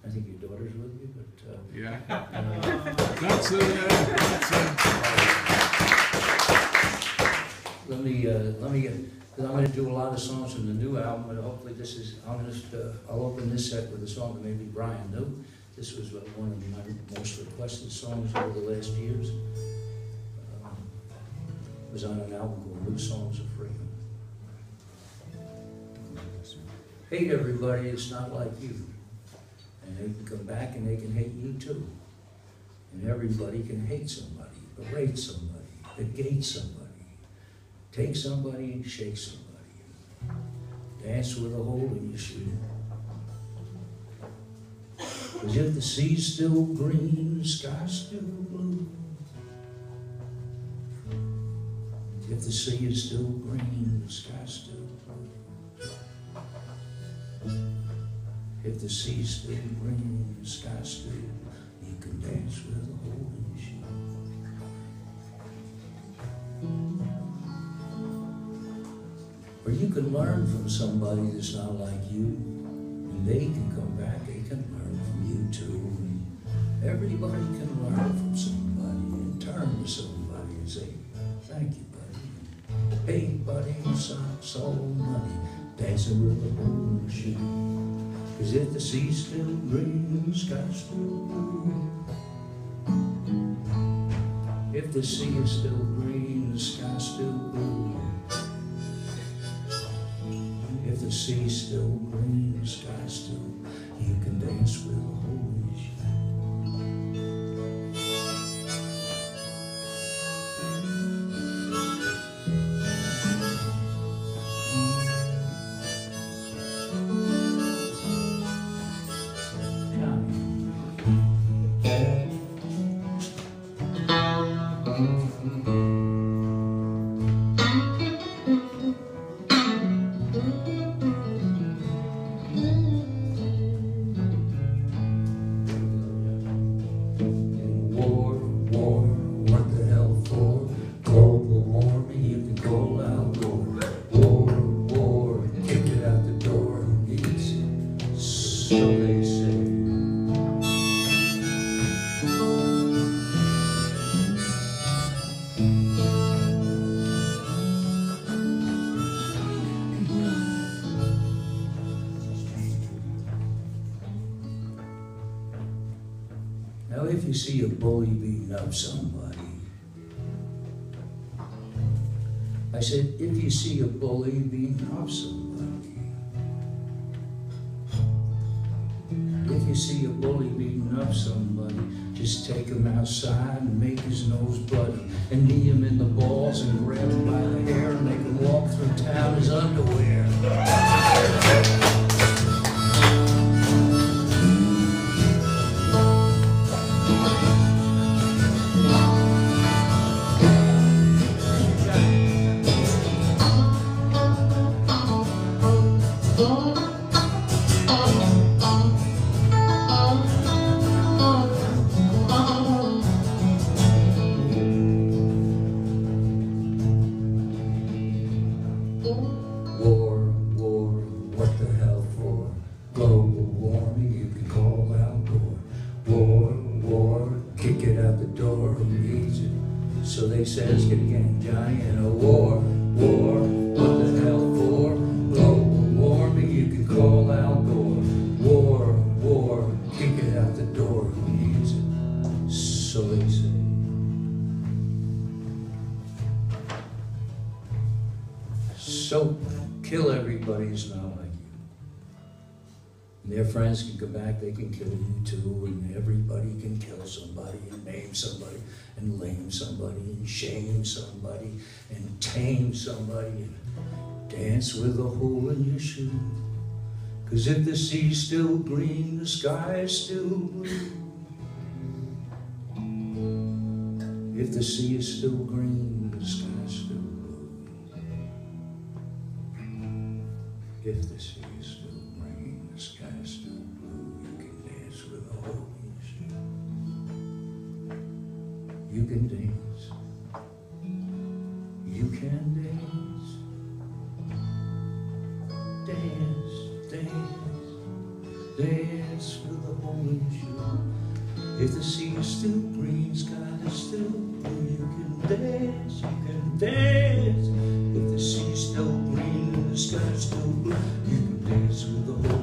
I think your daughter's with you, but yeah. That's let me get, because I'm going to do a lot of songs from the new album, and hopefully this is, I'll open this set with a song that maybe Brian knew. This was one of my most requested songs over the last years. It was on an album called New Songs of Freedom. Hate everybody, it's not like you. And they can come back and they can hate you too. And everybody can hate somebody, berate somebody, negate somebody, take somebody and shake somebody, dance with a hole in your shoe. Cause if the sea's still green, the sky's still blue. If the sea is still green, the sky's still blue. If the sea's still green, the sky's still blue, you can dance with a hole in your shoe. Or you can learn from somebody that's not like you, and they can come back, they can learn from you too. And everybody can learn from somebody and turn to somebody and say, thank you, buddy. Hey, buddy, socks, all money, dancing with a hole in your shoe. Cause if the sea's still green, the sky's still blue. If the sea is still green, the sky's still blue. If the sea's still green, the sky's still blue, you can dance with a hole in your shoe. Now if you see a bully beating up somebody, I said, if you see a bully beating up somebody, if you see a bully beating up somebody, just take him outside and make his nose bloody, and knee him in the balls and grab him by the hair and make him walk through town in his underwear. So they say, let's get again, Johnny, in a war, what the hell for? Global warming, you can call Al Gore. War, kick it out the door, who needs it? So they say. So kill everybody who's not like you. And their friends can come back, they can kill you too, and everybody can kill somebody and name somebody and lame somebody and shame somebody and tame somebody and dance with a hole in your shoe. Cause if the sea's still green, the sky is still blue. If the sea is still green, the sky is still blue. If the sea is still green, the sky is still blue, you can dance with a hole in your shoe. You can dance. You can dance. Dance, dance, dance with a hole If the sea is still green, sky is still blue, you can dance, you can dance. If the sea is still green and the sky is still blue, you can dance with the whole